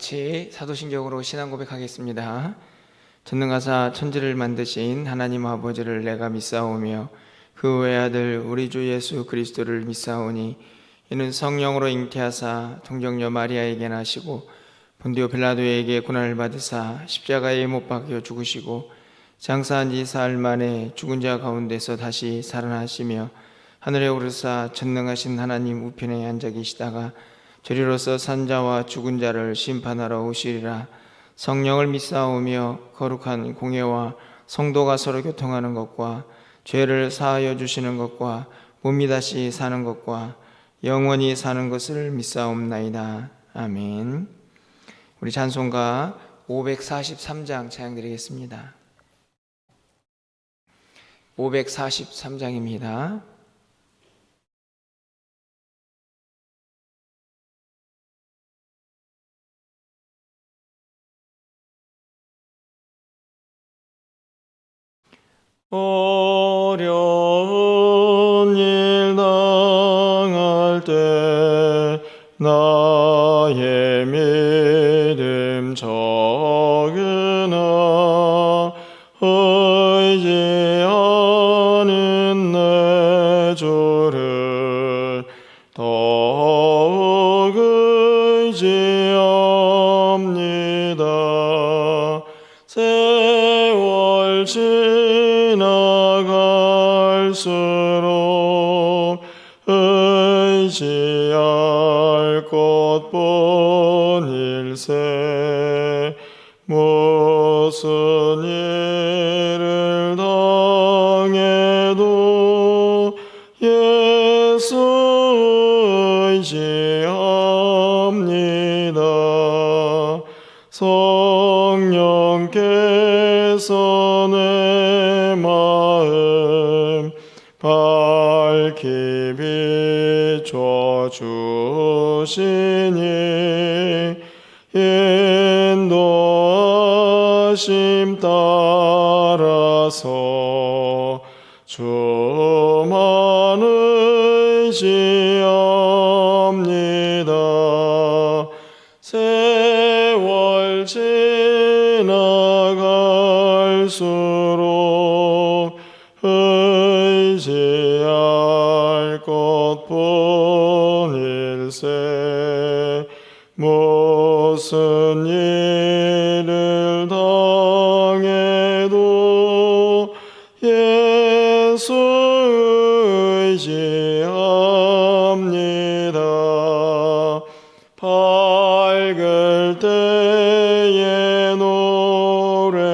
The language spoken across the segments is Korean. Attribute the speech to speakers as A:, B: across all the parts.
A: 같이 사도신경으로 신앙 고백하겠습니다. 전능하사 천지를 만드신 하나님 아버지를 내가 믿사오며 그 외아들 우리 주 예수 그리스도를 믿사오니 이는 성령으로 잉태하사 동정녀 마리아에게 나시고 본디오 빌라도에게 고난을 받으사 십자가에 못 박혀 죽으시고 장사한 지 사흘 만에 죽은 자 가운데서 다시 살아나시며 하늘에 오르사 전능하신 하나님 우편에 앉아 계시다가 저리로서 산자와 죽은 자를 심판하러 오시리라. 성령을 믿사오며 거룩한 공예와 성도가 서로 교통하는 것과 죄를 사하여 주시는 것과 몸이 다시 사는 것과 영원히 사는 것을 믿사옵나이다. 아멘. 우리 찬송가 543장 찬양드리겠습니다. 543장입니다. 어려운 일 당할 때 나의 믿음 적으나 의지하는 내 주를 더욱 의지합니다. 세월 지나갈수록 의지할 것뿐일세. 무슨 일을 당해도 예수 의지합니다. 성령께서 내 마음 밝히 비춰주시니 인도하심 따라서 주만 의지합니다. 세월 지나갈수록 의지할 것뿐일세. 무슨 일을 당해도 예수 의지합니다. 밝을 때의 노래와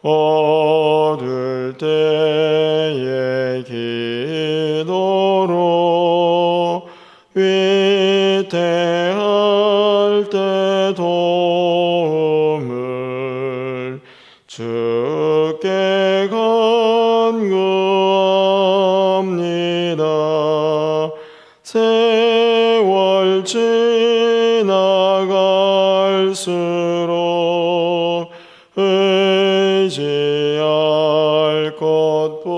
A: 어두울 때의 기도로 위태할 때 도움을 주께 간구합니다. 세월 지나갈수록 의지할 것뿐일세.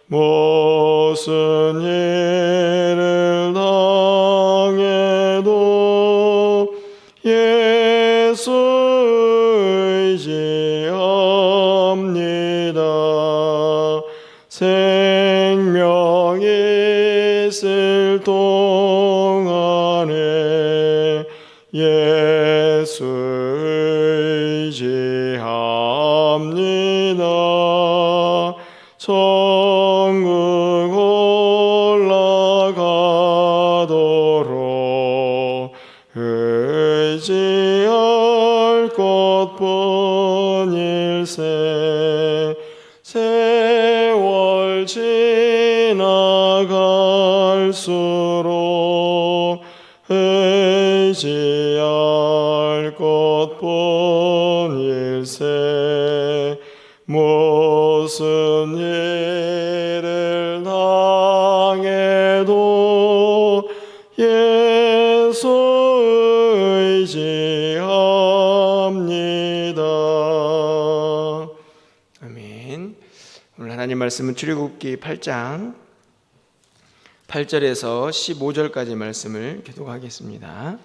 A: 무슨 일을 당해도 예수 의지합니다. 생명이 있을 동안에 예수 의지합니다. 천국 올라가도록 의지할 것뿐일세. 세월 지나갈수록 의지할 것뿐일세. 무슨 일을 당해도 예수 의지합니다. 아멘. 오늘 하나님 말씀은 출애굽기 8장 8절에서 15절까지 말씀을 교독하겠습니다.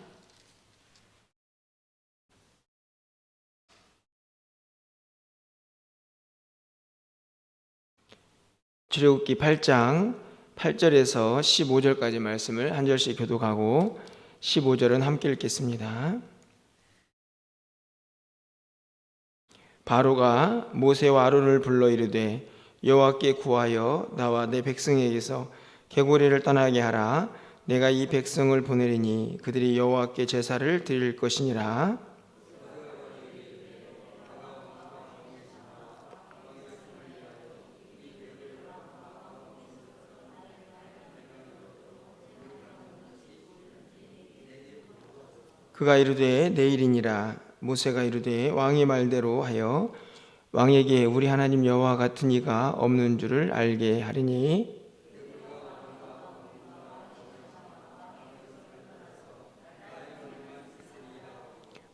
A: 출애굽기 8장 8절에서 15절까지 말씀을 한 절씩 교독하고 15절은 함께 읽겠습니다. 바로가 모세와 아론을 불러 이르되 여호와께 구하여 나와 내 백성에게서 개구리를 떠나게 하라. 내가 이 백성을 보내리니 그들이 여호와께 제사를 드릴 것이니라. 그가 이르되 내일이니라. 모세가 이르되 왕의 말대로 하여 왕에게 우리 하나님 여호와 같은 이가 없는 줄을 알게 하리니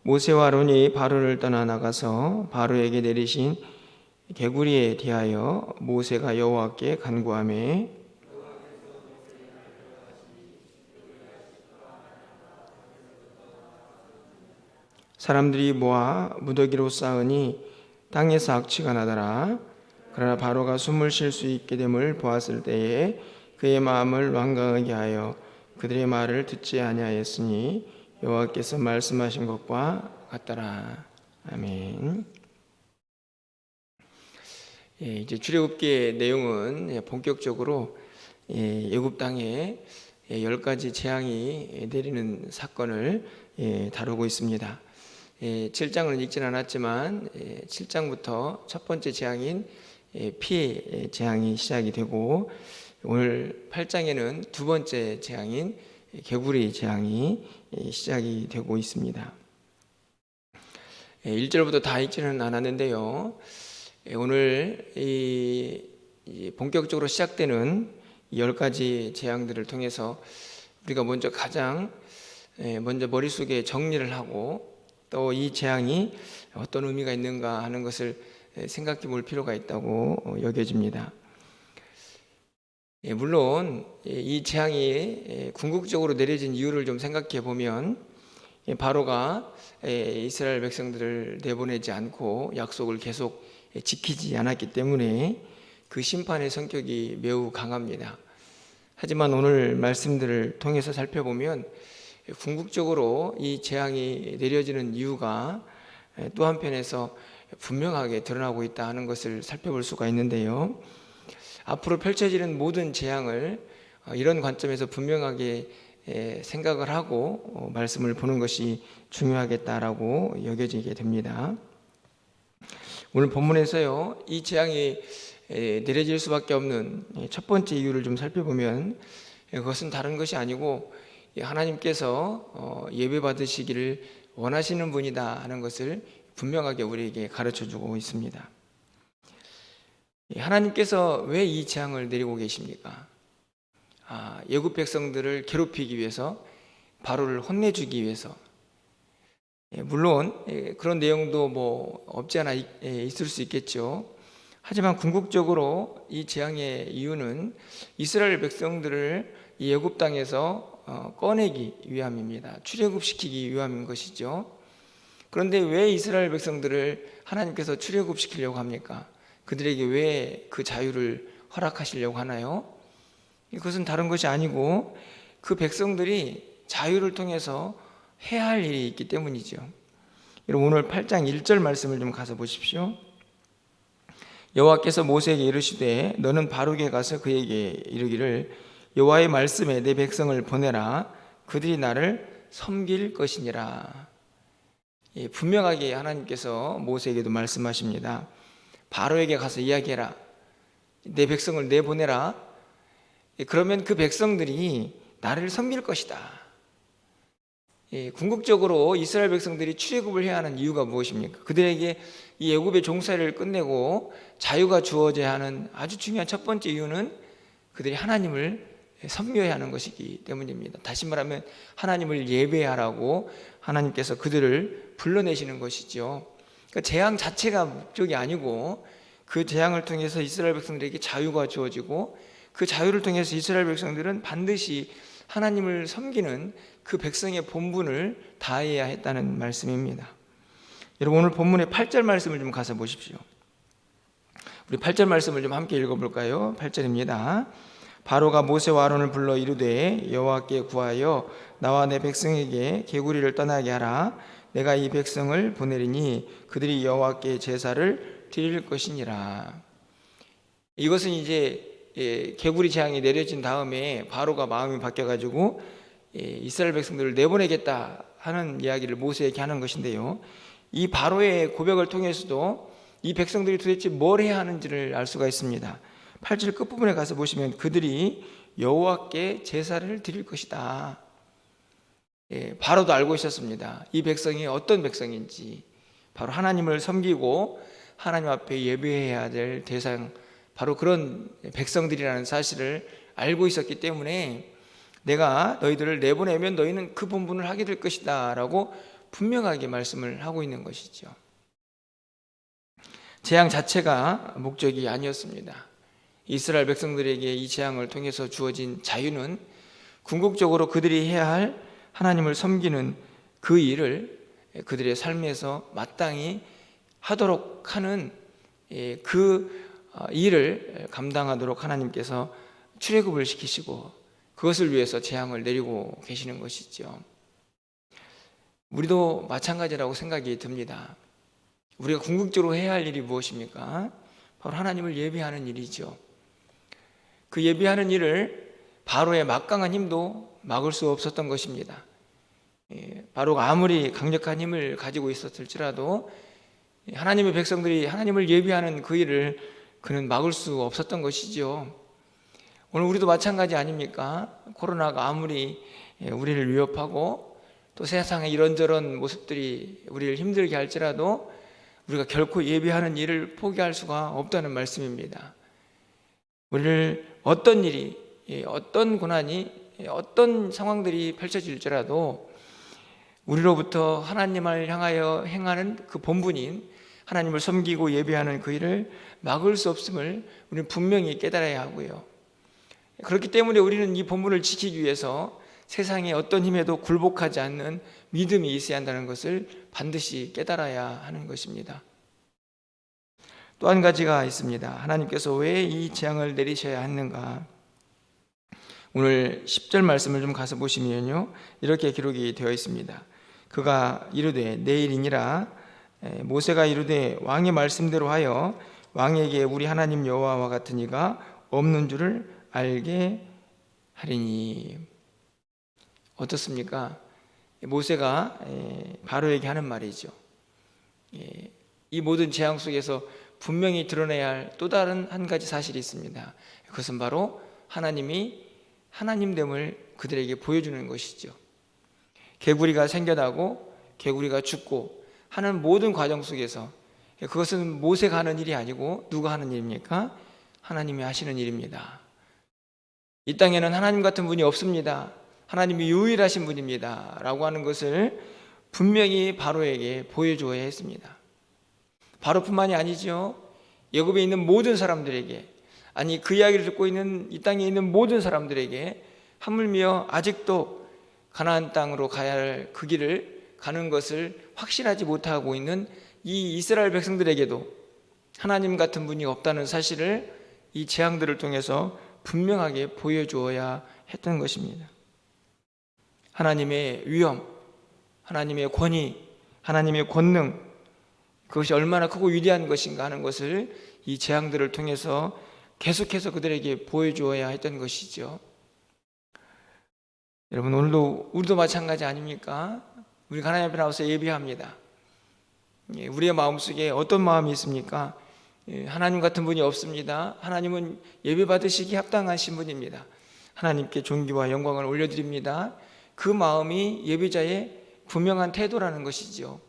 A: 모세와 아론이 바로를 떠나 나가서 바로에게 내리신 개구리에 대하여 모세가 여호와께 간구하매 사람들이 모아 무더기로 쌓으니 땅에서 악취가 나더라. 그러나 바로가 숨을 쉴 수 있게 됨을 보았을 때에 그의 마음을 완강하게 하여 그들의 말을 듣지 아니하였으니 여호와께서 말씀하신 것과 같더라. 아멘. 이제 출애굽기의 내용은 본격적으로 애굽 땅에 10가지 재앙이 내리는 사건을 다루고 있습니다. 7장을 읽지는 않았지만 7장부터 첫 번째 재앙인 피해 재앙이 시작이 되고 오늘 8장에는 두 번째 재앙인 개구리 재앙이 시작이 되고 있습니다. 1절부터 다 읽지는 않았는데요. 오늘 본격적으로 시작되는 10가지 재앙들을 통해서 우리가 가장 먼저 머릿속에 정리를 하고 또 이 재앙이 어떤 의미가 있는가 하는 것을 생각해 볼 필요가 있다고 여겨집니다. 물론 이 재앙이 궁극적으로 내려진 이유를 좀 생각해 보면 바로가 이스라엘 백성들을 내보내지 않고 약속을 계속 지키지 않았기 때문에 그 심판의 성격이 매우 강합니다. 하지만 오늘 말씀들을 통해서 살펴보면 궁극적으로 이 재앙이 내려지는 이유가 또 한편에서 분명하게 드러나고 있다 하는 것을 살펴볼 수가 있는데요. 앞으로 펼쳐지는 모든 재앙을 이런 관점에서 분명하게 생각을 하고 말씀을 보는 것이 중요하겠다라고 여겨지게 됩니다. 오늘 본문에서요, 이 재앙이 내려질 수밖에 없는 첫 번째 이유를 좀 살펴보면 그것은 다른 것이 아니고 하나님께서 예배 받으시기를 원하시는 분이다 하는 것을 분명하게 우리에게 가르쳐주고 있습니다. 하나님께서 왜 이 재앙을 내리고 계십니까? 애굽 백성들을 괴롭히기 위해서, 바로를 혼내주기 위해서. 물론 그런 내용도 없지 않아 있을 수 있겠죠. 하지만 궁극적으로 이 재앙의 이유는 이스라엘 백성들을 이 애굽 땅에서 꺼내기 위함입니다. 출애굽시키기 위함인 것이죠. 그런데 왜 이스라엘 백성들을 하나님께서 출애굽시키려고 합니까? 그들에게 왜 그 자유를 허락하시려고 하나요? 이것은 다른 것이 아니고 그 백성들이 자유를 통해서 해야 할 일이 있기 때문이죠. 여러분 오늘 8장 1절 말씀을 좀 가서 보십시오. 여호와께서 모세에게 이르시되 너는 바로에게 가서 그에게 이르기를 여호와의 말씀에 내 백성을 보내라. 그들이 나를 섬길 것이니라. 분명하게 하나님께서 모세에게도 말씀하십니다. 바로에게 가서 이야기해라. 내 백성을 내보내라. 그러면 그 백성들이 나를 섬길 것이다. 궁극적으로 이스라엘 백성들이 출애굽을 해야 하는 이유가 무엇입니까? 그들에게 이 애굽의 종살이를 끝내고 자유가 주어져야 하는 아주 중요한 첫 번째 이유는 그들이 하나님을 섬겨야 하는 것이기 때문입니다. 다시 말하면 하나님을 예배하라고 하나님께서 그들을 불러내시는 것이죠. 그러니까 재앙 자체가 목적이 아니고 그 재앙을 통해서 이스라엘 백성들에게 자유가 주어지고 그 자유를 통해서 이스라엘 백성들은 반드시 하나님을 섬기는 그 백성의 본분을 다해야 했다는 말씀입니다. 여러분, 오늘 본문의 8절 말씀을 좀 가서 보십시오. 우리 8절 말씀을 좀 함께 읽어볼까요? 8절입니다. 바로가 모세와 아론을 불러 이르되 여호와께 구하여 나와 내 백성에게 개구리를 떠나게 하라. 내가 이 백성을 보내리니 그들이 여호와께 제사를 드릴 것이니라. 이것은 이제 개구리 재앙이 내려진 다음에 바로가 마음이 바뀌어가지고 이스라엘 백성들을 내보내겠다 하는 이야기를 모세에게 하는 것인데요, 이 바로의 고백을 통해서도 이 백성들이 도대체 뭘 해야 하는지를 알 수가 있습니다. 8절 끝부분에 가서 보시면 그들이 여호와께 제사를 드릴 것이다. 바로도 알고 있었습니다. 이 백성이 어떤 백성인지, 바로 하나님을 섬기고 하나님 앞에 예배해야 될 대상, 바로 그런 백성들이라는 사실을 알고 있었기 때문에 내가 너희들을 내보내면 너희는 그 본분을 하게 될 것이다 라고 분명하게 말씀을 하고 있는 것이죠. 재앙 자체가 목적이 아니었습니다. 이스라엘 백성들에게 이 재앙을 통해서 주어진 자유는 궁극적으로 그들이 해야 할 하나님을 섬기는 그 일을 그들의 삶에서 마땅히 하도록 하는 그 일을 감당하도록 하나님께서 출애굽을 시키시고 그것을 위해서 재앙을 내리고 계시는 것이죠. 우리도 마찬가지라고 생각이 듭니다. 우리가 궁극적으로 해야 할 일이 무엇입니까? 바로 하나님을 예배하는 일이죠. 그 예배하는 일을 바로의 막강한 힘도 막을 수 없었던 것입니다. 바로가 아무리 강력한 힘을 가지고 있었을지라도 하나님의 백성들이 하나님을 예배하는 그 일을 그는 막을 수 없었던 것이죠. 오늘 우리도 마찬가지 아닙니까? 코로나가 아무리 우리를 위협하고 또 세상의 이런저런 모습들이 우리를 힘들게 할지라도 우리가 결코 예배하는 일을 포기할 수가 없다는 말씀입니다. 우리를 어떤 일이, 어떤 고난이, 어떤 상황들이 펼쳐질지라도 우리로부터 하나님을 향하여 행하는 그 본분인 하나님을 섬기고 예배하는 그 일을 막을 수 없음을 우리는 분명히 깨달아야 하고요. 그렇기 때문에 우리는 이 본분을 지키기 위해서 세상의 어떤 힘에도 굴복하지 않는 믿음이 있어야 한다는 것을 반드시 깨달아야 하는 것입니다. 또 한 가지가 있습니다. 하나님께서 왜 이 재앙을 내리셔야 했는가? 오늘 10절 말씀을 좀 가서 보시면요, 이렇게 기록이 되어 있습니다. 그가 이르되 내일이니라. 모세가 이르되 왕의 말씀대로 하여 왕에게 우리 하나님 여호와와 같은 이가 없는 줄을 알게 하리니. 어떻습니까? 모세가 바로에게 하는 말이죠. 이 모든 재앙 속에서 분명히 드러내야 할 또 다른 한 가지 사실이 있습니다. 그것은 바로 하나님이 하나님됨을 그들에게 보여주는 것이죠. 개구리가 생겨나고 개구리가 죽고 하는 모든 과정 속에서 그것은 모세가 하는 일이 아니고 누가 하는 일입니까? 하나님이 하시는 일입니다. 이 땅에는 하나님 같은 분이 없습니다. 하나님이 유일하신 분입니다 라고 하는 것을 분명히 바로에게 보여줘야 했습니다. 바로뿐만이 아니죠. 애굽에 있는 모든 사람들에게, 아니 그 이야기를 듣고 있는 이 땅에 있는 모든 사람들에게, 하물며 아직도 가나안 땅으로 가야 할 그 길을 가는 것을 확신하지 못하고 있는 이 이스라엘 백성들에게도 하나님 같은 분이 없다는 사실을 이 재앙들을 통해서 분명하게 보여주어야 했던 것입니다. 하나님의 위엄, 하나님의 권위, 하나님의 권능, 그것이 얼마나 크고 위대한 것인가 하는 것을 이 재앙들을 통해서 계속해서 그들에게 보여주어야 했던 것이죠. 여러분, 우리도 마찬가지 아닙니까? 우리 하나님 앞에 나와서 예배합니다. 우리의 마음속에 어떤 마음이 있습니까? 하나님 같은 분이 없습니다. 하나님은 예배 받으시기 합당하신 분입니다. 하나님께 존귀와 영광을 올려드립니다. 그 마음이 예배자의 분명한 태도라는 것이죠.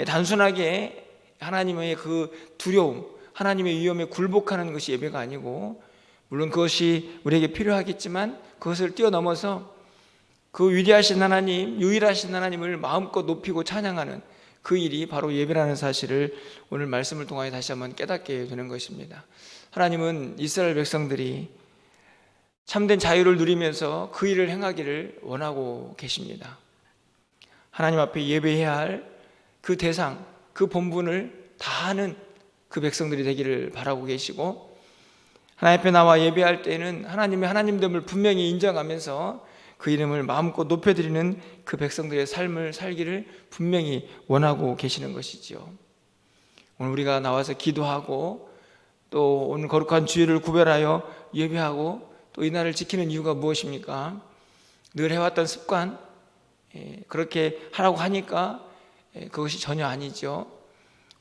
A: 단순하게 하나님의 그 두려움, 하나님의 위엄에 굴복하는 것이 예배가 아니고, 물론 그것이 우리에게 필요하겠지만 그것을 뛰어넘어서 그 위대하신 하나님, 유일하신 하나님을 마음껏 높이고 찬양하는 그 일이 바로 예배라는 사실을 오늘 말씀을 통하여 다시 한번 깨닫게 되는 것입니다. 하나님은 이스라엘 백성들이 참된 자유를 누리면서 그 일을 행하기를 원하고 계십니다. 하나님 앞에 예배해야 할 그 대상, 그 본분을 다하는 그 백성들이 되기를 바라고 계시고, 하나님 앞에 나와 예배할 때는 하나님의 하나님됨을 분명히 인정하면서 그 이름을 마음껏 높여드리는 그 백성들의 삶을 살기를 분명히 원하고 계시는 것이죠. 오늘 우리가 나와서 기도하고 또 오늘 거룩한 주일을 구별하여 예배하고 또 이날을 지키는 이유가 무엇입니까? 늘 해왔던 습관, 그렇게 하라고 하니까 그것이 전혀 아니죠.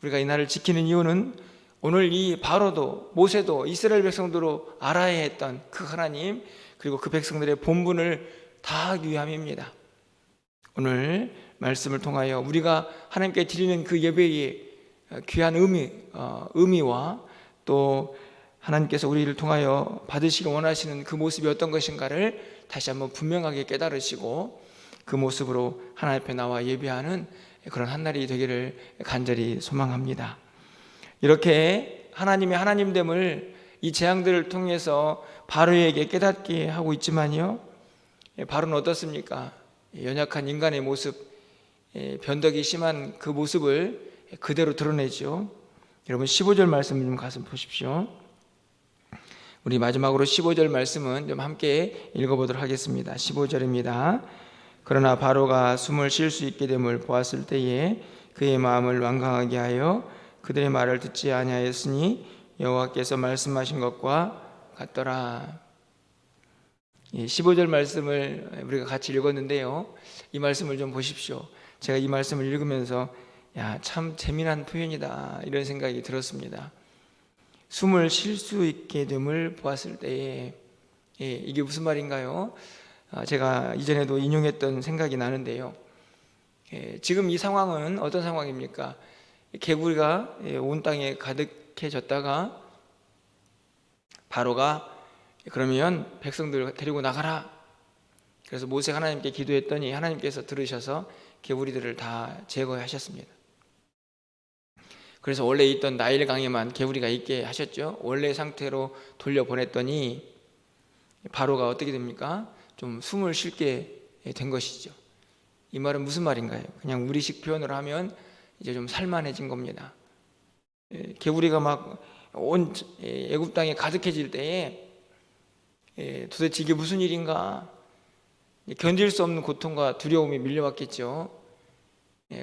A: 우리가 이날을 지키는 이유는 오늘 이 바로도 모세도 이스라엘 백성들로 알아야 했던 그 하나님, 그리고 그 백성들의 본분을 다하기 위함입니다. 오늘 말씀을 통하여 우리가 하나님께 드리는 그 예배의 귀한 의미와 또 하나님께서 우리를 통하여 받으시기 원하시는 그 모습이 어떤 것인가를 다시 한번 분명하게 깨달으시고 그 모습으로 하나님 앞에 나와 예배하는 그런 한날이 되기를 간절히 소망합니다. 이렇게 하나님의 하나님됨을 이 재앙들을 통해서 바로에게 깨닫게 하고 있지만요, 바로는 어떻습니까? 연약한 인간의 모습, 변덕이 심한 그 모습을 그대로 드러내죠. 여러분 15절 말씀 좀 가서 보십시오. 우리 마지막으로 15절 말씀은 좀 함께 읽어보도록 하겠습니다. 15절입니다. 그러나 바로가 숨을 쉴 수 있게 됨을 보았을 때에 그의 마음을 완강하게 하여 그들의 말을 듣지 아니하였으니 여호와께서 말씀하신 것과 같더라. 15절 말씀을 우리가 같이 읽었는데요, 이 말씀을 좀 보십시오. 제가 이 말씀을 읽으면서 참 재미난 표현이다 이런 생각이 들었습니다. 숨을 쉴 수 있게 됨을 보았을 때에, 이게 무슨 말인가요? 제가 이전에도 인용했던 생각이 나는데요, 지금 이 상황은 어떤 상황입니까? 개구리가 온 땅에 가득해졌다가 바로가 그러면 백성들 데리고 나가라, 그래서 모세가 하나님께 기도했더니 하나님께서 들으셔서 개구리들을 다 제거하셨습니다. 그래서 원래 있던 나일 강에만 개구리가 있게 하셨죠. 원래 상태로 돌려보냈더니 바로가 어떻게 됩니까? 좀 숨을 쉬게 된 것이죠. 이 말은 무슨 말인가요? 그냥 우리식 표현으로 하면 이제 좀 살만해진 겁니다. 개구리가 막 온 애굽 땅에 가득해질 때에 도대체 이게 무슨 일인가, 견딜 수 없는 고통과 두려움이 밀려왔겠죠.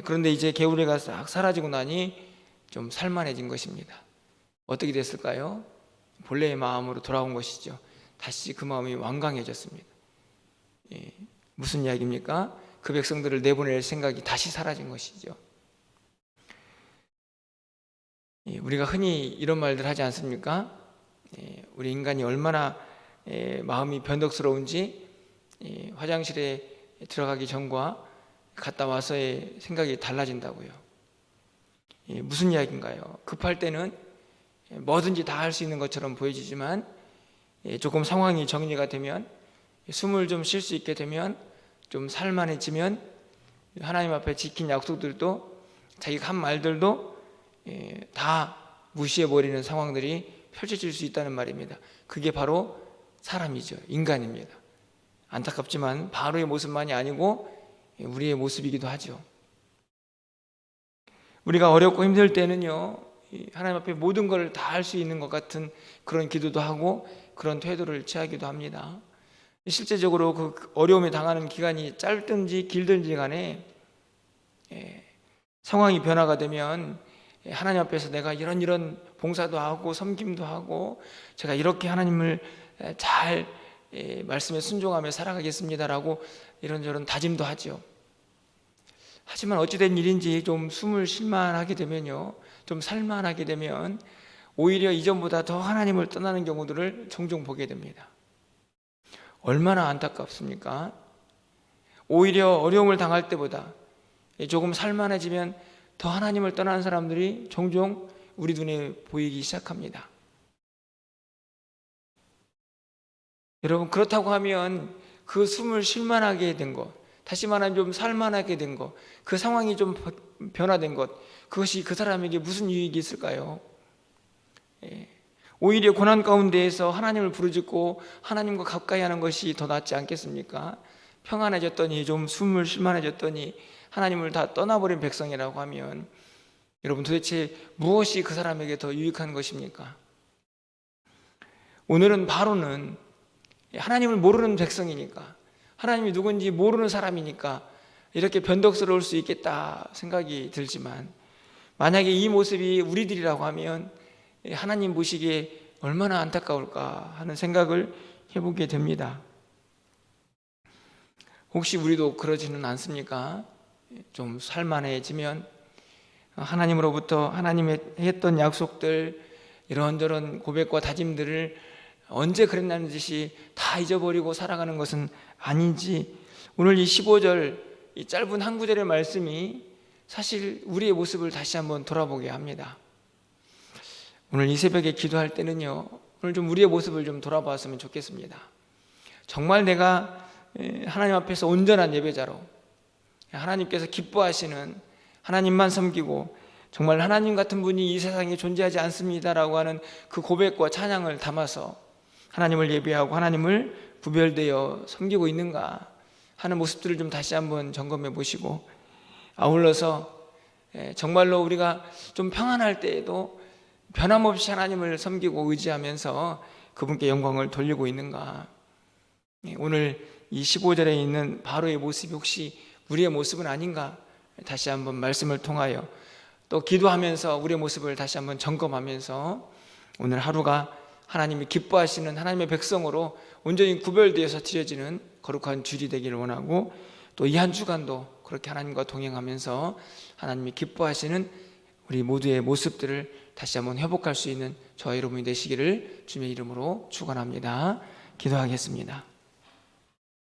A: 그런데 이제 개구리가 싹 사라지고 나니 좀 살만해진 것입니다. 어떻게 됐을까요? 본래의 마음으로 돌아온 것이죠. 다시 그 마음이 완강해졌습니다. 무슨 이야기입니까? 그 백성들을 내보낼 생각이 다시 사라진 것이죠. 우리가 흔히 이런 말들 하지 않습니까? 우리 인간이 얼마나 마음이 변덕스러운지 화장실에 들어가기 전과 갔다 와서의 생각이 달라진다고요. 무슨 이야기인가요? 급할 때는 뭐든지 다 할 수 있는 것처럼 보여지지만 조금 상황이 정리가 되면, 숨을 좀 쉴 수 있게 되면, 좀 살만해지면 하나님 앞에 지킨 약속들도 자기가 한 말들도 다 무시해버리는 상황들이 펼쳐질 수 있다는 말입니다. 그게 바로 사람이죠. 인간입니다. 안타깝지만 바로의 모습만이 아니고 우리의 모습이기도 하죠. 우리가 어렵고 힘들 때는요, 하나님 앞에 모든 걸 다 할 수 있는 것 같은 그런 기도도 하고 그런 태도를 취하기도 합니다. 실제적으로 그 어려움에 당하는 기간이 짧든지 길든지 간에 상황이 변화가 되면 하나님 앞에서 내가 이런 봉사도 하고 섬김도 하고 제가 이렇게 하나님을 잘 말씀에 순종하며 살아가겠습니다라고 이런저런 다짐도 하죠. 하지만 어찌된 일인지 좀 숨을 쉴만하게 되면요, 좀 살만하게 되면 오히려 이전보다 더 하나님을 떠나는 경우들을 종종 보게 됩니다. 얼마나 안타깝습니까? 오히려 어려움을 당할 때보다 조금 살만해지면 더 하나님을 떠나는 사람들이 종종 우리 눈에 보이기 시작합니다. 여러분, 그렇다고 하면 그 숨을 쉴만하게 된 것, 다시 말하면 좀 살만하게 된 것, 그 상황이 좀 변화된 것, 그것이 그 사람에게 무슨 유익이 있을까요? 오히려 고난 가운데에서 하나님을 부르짖고 하나님과 가까이 하는 것이 더 낫지 않겠습니까? 평안해졌더니, 좀 숨을 쉴만해졌더니 하나님을 다 떠나버린 백성이라고 하면 여러분, 도대체 무엇이 그 사람에게 더 유익한 것입니까? 오늘은 바로는 하나님을 모르는 백성이니까, 하나님이 누군지 모르는 사람이니까 이렇게 변덕스러울 수 있겠다 생각이 들지만, 만약에 이 모습이 우리들이라고 하면 하나님 보시기에 얼마나 안타까울까 하는 생각을 해보게 됩니다. 혹시 우리도 그러지는 않습니까? 좀 살만해지면 하나님으로부터 하나님의 했던 약속들, 이런저런 고백과 다짐들을 언제 그랬나는 듯이 다 잊어버리고 살아가는 것은 아닌지, 오늘 이 15절 이 짧은 한 구절의 말씀이 사실 우리의 모습을 다시 한번 돌아보게 합니다. 오늘 이 새벽에 기도할 때는요, 오늘 좀 우리의 모습을 좀 돌아봤으면 좋겠습니다. 정말 내가 하나님 앞에서 온전한 예배자로, 하나님께서 기뻐하시는, 하나님만 섬기고 정말 하나님 같은 분이 이 세상에 존재하지 않습니다라고 하는 그 고백과 찬양을 담아서 하나님을 예배하고 하나님을 구별되어 섬기고 있는가 하는 모습들을 좀 다시 한번 점검해 보시고, 아울러서 정말로 우리가 좀 평안할 때에도 변함없이 하나님을 섬기고 의지하면서 그분께 영광을 돌리고 있는가. 오늘 이 15절에 있는 바로의 모습이 혹시 우리의 모습은 아닌가, 다시 한번 말씀을 통하여 또 기도하면서 우리의 모습을 다시 한번 점검하면서 오늘 하루가 하나님이 기뻐하시는 하나님의 백성으로 온전히 구별되어서 드려지는 거룩한 주일이 되기를 원하고, 또 이 한 주간도 그렇게 하나님과 동행하면서 하나님이 기뻐하시는 우리 모두의 모습들을 다시 한번 회복할 수 있는 저와 여러분이 되시기를 주님의 이름으로 축원합니다. 기도하겠습니다.